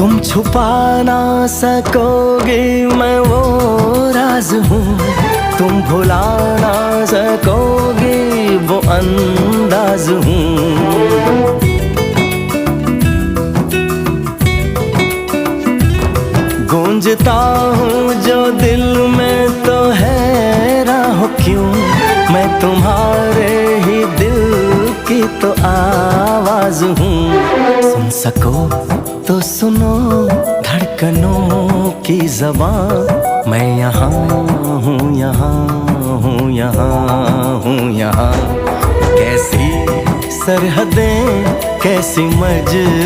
तुम छुपा ना सकोगे मैं वो राज हूँ, तुम भुला ना सकोगे वो अंदाज हूँ। गूंजता हूँ जो दिल में तो हैरान हो क्यों, मैं तुम्हारे ही दिल की तो आवाज हूँ। सुन सको तो सुनो धड़कनों की ज़बान, मैं यहाँ हूँ, यहाँ हूँ, यहाँ हूँ, यहाँ। कैसी सरहदें कैसी मज